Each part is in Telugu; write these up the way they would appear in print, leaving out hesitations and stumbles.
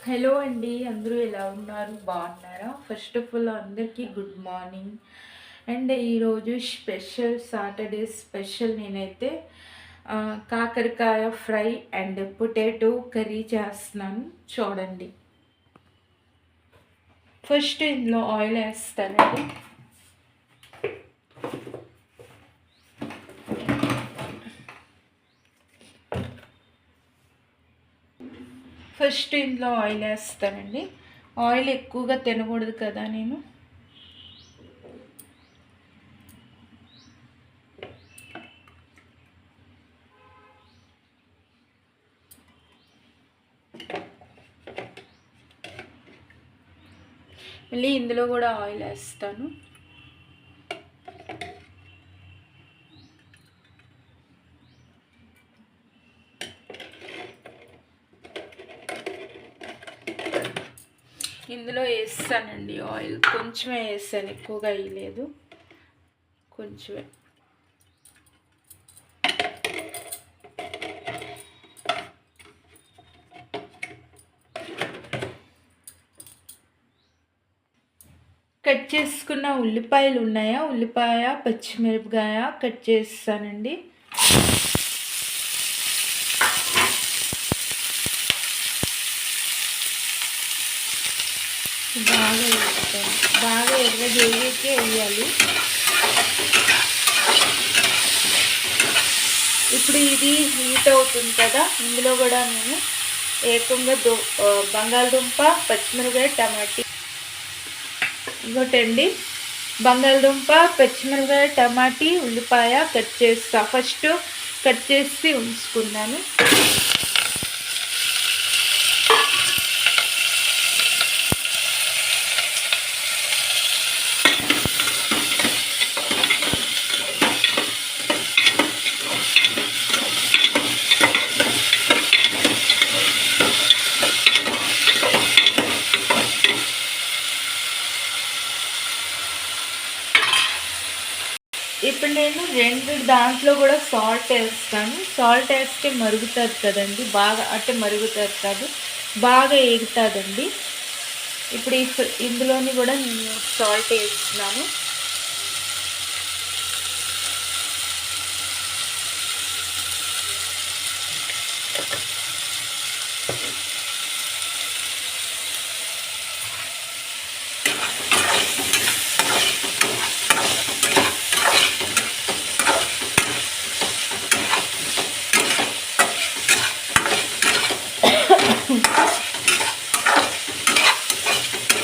హలో అండి, అందరూ ఎలా ఉన్నారు? బాగున్నారా? ఫస్ట్ ఆఫ్ ఆల్ అందరికీ గుడ్ మార్నింగ్. అండ్ ఈరోజు సాటర్డే స్పెషల్ నేనైతే కాకరకాయ ఫ్రై అండ్ పొటాటో కర్రీ చేస్తున్నాను. చూడండి. ఫస్ట్ ఇందులో ఆయిల్ వేస్తానండి. ఆయిల్ ఎక్కువగా తినకూడదు కదా నేను. మళ్ళీ ఇందులో కూడా ఆయిల్ వేస్తాను. ఇందులో వేస్తానండి ఆయిల్ కొంచెమే వేస్తాను, ఎక్కువగా వేయలేదు, కొంచెమే. కట్ చేసుకున్న ఉల్లిపాయలు ఉన్నాయా, ఉల్లిపాయ పచ్చిమిరపకాయ కట్ చేస్తానండి. బాగా ఎర్రగేయకే వేయాలి. ఇప్పుడు ఇది హీట్ అవుతుంది కదా, ఇందులో కూడా నేను ఏకంగా బంగాళదుంప, పచ్చిమిరపకాయ, టమాటీ ఇంకోటండి, బంగాళదుంప, పచ్చిమిరపకాయ, టమాటీ, ఉల్లిపాయ కట్ చేస్తా. ఫస్ట్ కట్ చేసి ఉంచుకున్నాను. ఇప్పుడు నేను దాంట్లో కూడా సాల్ట్ వేస్తాను. సాల్ట్ వేస్తే మరుగుతుంది కదండి, బాగా అంటే మరుగుతుంది కాదు, బాగా ఎగుతుందండి. ఇప్పుడు ఇందులోని కూడా నేను సాల్ట్ వేస్తున్నాను.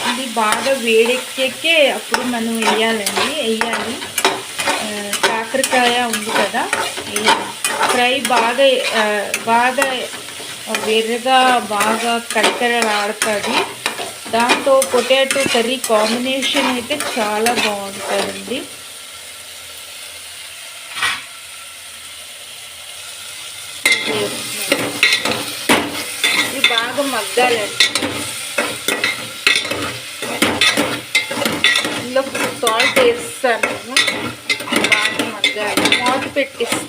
ఇది బాగా వేడెక్కే అప్పుడు మనం వేయాలి. కాకరకాయ ఉంది కదా, ఫ్రై బాగా వెర్రగా బాగా కరకరలాడుతుంది. దాంతో పొటాటో కర్రీ కాంబినేషన్ అయితే చాలా బాగుంటుందండి. ఇది బాగా మగ్గాలండి. ఇందులో సాల్ట్ వేస్తాను, బాగా మగ్గాలి, మూత పెట్టిస్తాను.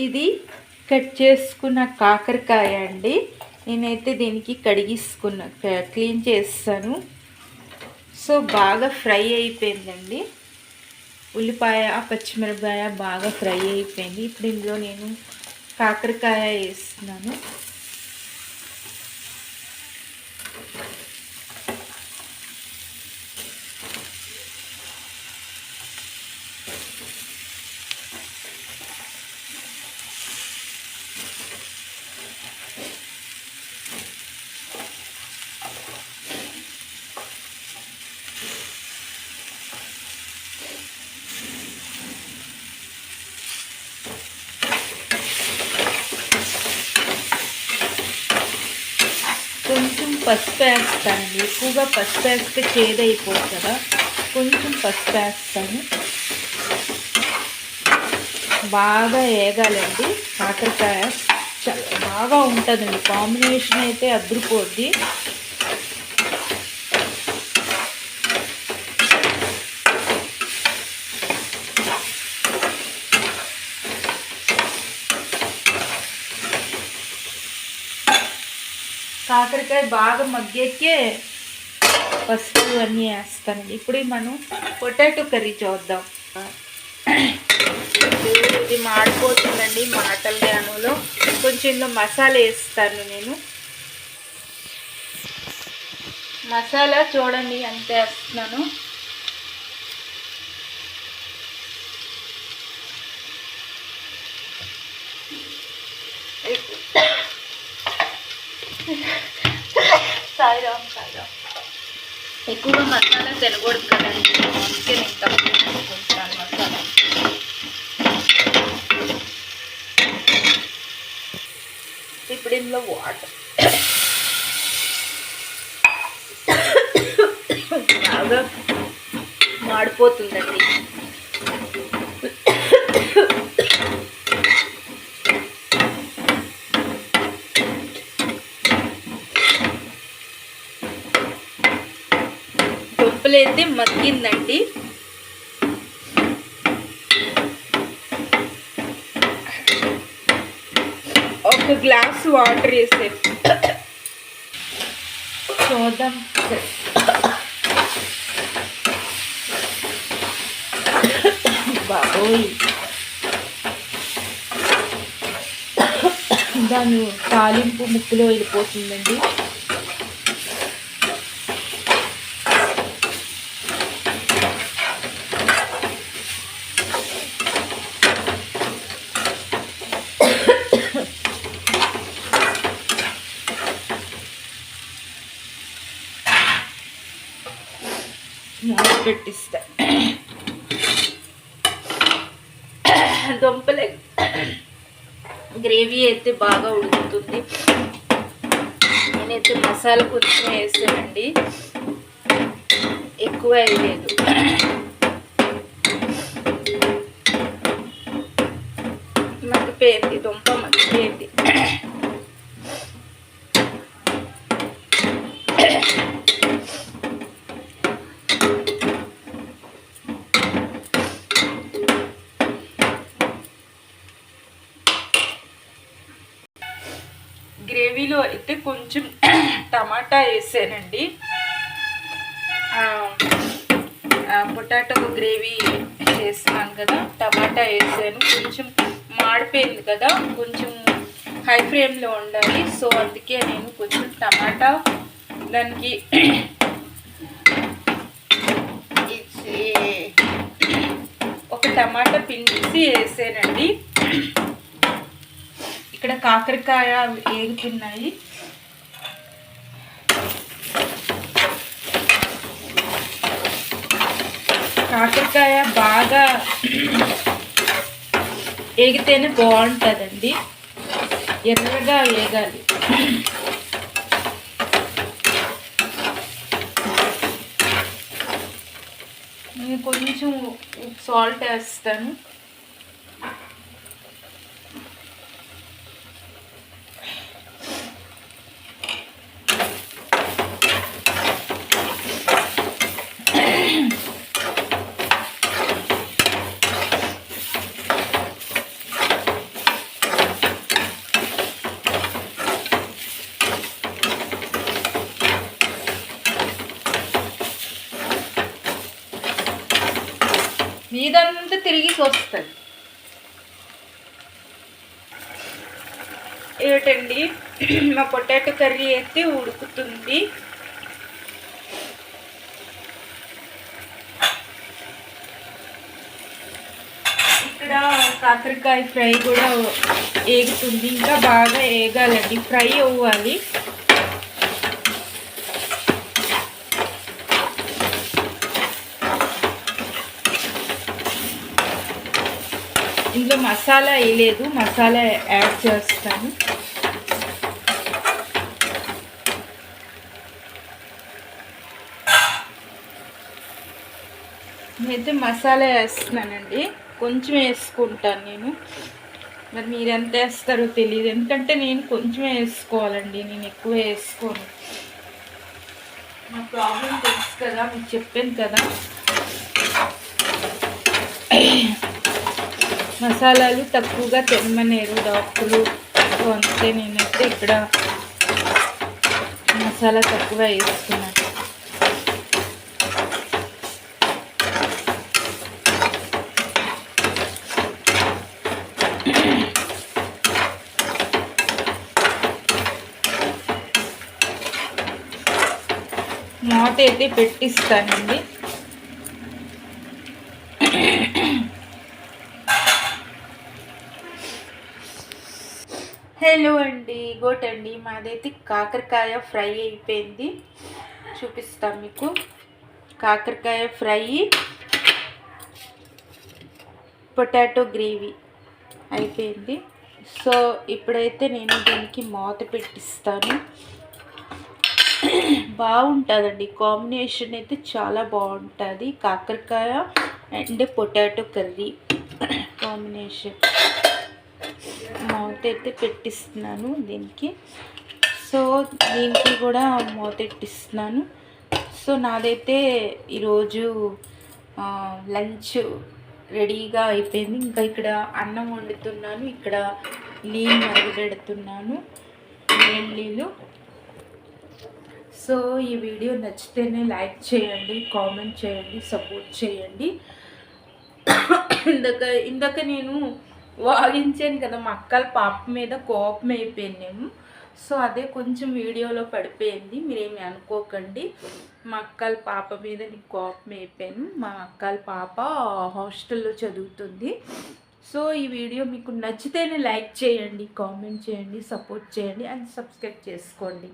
ఇది కట్ చేసుకున్న కాకరకాయ అండి. నేనైతే దీనికి క్లీన్ చేస్తాను. సో బాగా ఫ్రై అయిపోయిందండి. ఉల్లిపాయ, పచ్చిమిరపకాయ బాగా ఫ్రై అయిపోయింది. ఇప్పుడు ఇందులో నేను కాకరకాయ వేస్తున్నాను. కొంచెం పసుపు వేస్తానండి. ఎక్కువగా పసుపు వేస్తే చేదైపోతుంది కదా, కొంచెం పసుపు వేస్తాను. బాగా వేగాలండి. కాకరకాయ చాలా బాగా ఉంటుందండి, కాంబినేషన్ అయితే అదిరిపోద్ది. కాకరకాయ బాగా మగ్గేకే పసుపు అన్నీ వేస్తాను. ఇప్పుడు మనం పొటాటో కర్రీ చూద్దాం. ఇది మాడిపోతుందండి మాటల జ్ఞానంలో. కొంచెం ఇందులో మసాలా వేస్తాను నేను. మసాలా చూడండి ఎంత వేస్తున్నాను. సాయిరామ్ సాయిరామ్. ఎక్కువగా మసాలా తినకూడదు కదండి, అందుకే నేను తక్కువ తీసుకుంటాను మసాలా. ఇప్పుడు ఇందులో వాటర్ బాగా మాడిపోతుందండి. దుంపలైతే మగ్గిందండి. ఒక గ్లాస్ వాటర్ వేసే చూద్దాం. బాబోయ్, దాని తాలింపు ముక్కులో వెళ్ళిపోతుందండి. పెట్టిస్తా. దుంపలే గ్రేవీ అయితే బాగా ఉడుకుతుంది. నేనైతే మసాలా కొంచెం వేసానండి, ఎక్కువ వేయలేదు. మగ్గిపోయింది, దుంప మగ్గిపోయింది. గ్రేవీలో అయితే కొంచెం టమాటా వేసానండి. పొటాటో గ్రేవీ చేస్తున్నాను కదా, టమాటా వేసాను. కొంచెం మాడిపోయింది కదా, కొంచెం హై ఫ్లేమ్లో ఉండాలి. సో అందుకే నేను కొంచెం టమాటా దానికి ఒక టమాటా పిండిసి వేసానండి. ఇక్కడ కాకరకాయ వేగుతున్నాయి. కాకరకాయ బాగా వేగితేనే బాగుంటుందండి, ఎర్రగా వేగాలి. నేను కొంచెం సాల్ట్ వేస్తాను. మీదంతా తిరిగి వస్తుంది. ఏమిటండి, మా పొటాటో కర్రీ అయితే ఉడుకుతుంది. ఇక్కడ కాకరకాయ ఫ్రై కూడా వేగుతుంది. ఇంకా బాగా వేగాలండి, ఫ్రై అవ్వాలి. ఇందులో మసాలా వేయలేదు, మసాలా యాడ్ చేస్తాను. నేనైతే మసాలా వేస్తున్నానండి, కొంచెం వేసుకుంటాను నేను. మరి మీరు ఎంత వేస్తారో తెలియదు, ఎందుకంటే నేను కొంచెమే వేసుకోవాలండి, నేను ఎక్కువ వేసుకోను. నా ప్రాబ్లం తెలుసు కదా, మీకు చెప్పాను కదా. మసాలాలు తక్కువగా తినమనేరు డాక్టర్లు. సో అందుకే నేనైతే ఇక్కడ మసాలా తక్కువ వేసుకున్నాను. మూత అయితే పెట్టిస్తానండి. హలో అండి, గోటండి మాదైతే కాకరకాయ ఫ్రై అయిపోయింది. చూపిస్తాను మీకు. కాకరకాయ ఫ్రై, పొటాటో గ్రేవీ అయిపోయింది. సో ఇప్పుడైతే నేను దీనికి మూత పెట్టిస్తాను. బాగుంటుందండి కాంబినేషన్ అయితే, చాలా బాగుంటుంది. కాకరకాయ అండ్ పొటాటో కర్రీ కాంబినేషన్. మూత అయితే పెట్టిస్తున్నాను దీనికి. సో దీనికి కూడా మూత పెట్టిస్తున్నాను. సో నాదైతే ఈరోజు లంచ్ రెడీగా అయిపోయింది. ఇంకా ఇక్కడ అన్నం వండుతున్నాను, ఇక్కడ నీళ్ళు మరగబెడుతున్నాను, నీళ్ళు. సో ఈ వీడియో నచ్చితేనే లైక్ చేయండి, కామెంట్ చేయండి, సపోర్ట్ చేయండి. ఇందాక నేను వాగించాను కదా, మా అక్కల పాప మీద కోపం అయిపోయాను. సో అదే కొంచెం వీడియోలో పడిపోయింది, మీరేమి అనుకోకండి. మా అక్కల పాప మీద నీకు కోపం అయిపోయాను. మా అక్కల పాప హాస్టల్లో చదువుతుంది. సో ఈ వీడియో మీకు నచ్చితేనే లైక్ చేయండి, కామెంట్ చేయండి, సపోర్ట్ చేయండి అండ్ సబ్స్క్రైబ్ చేసుకోండి.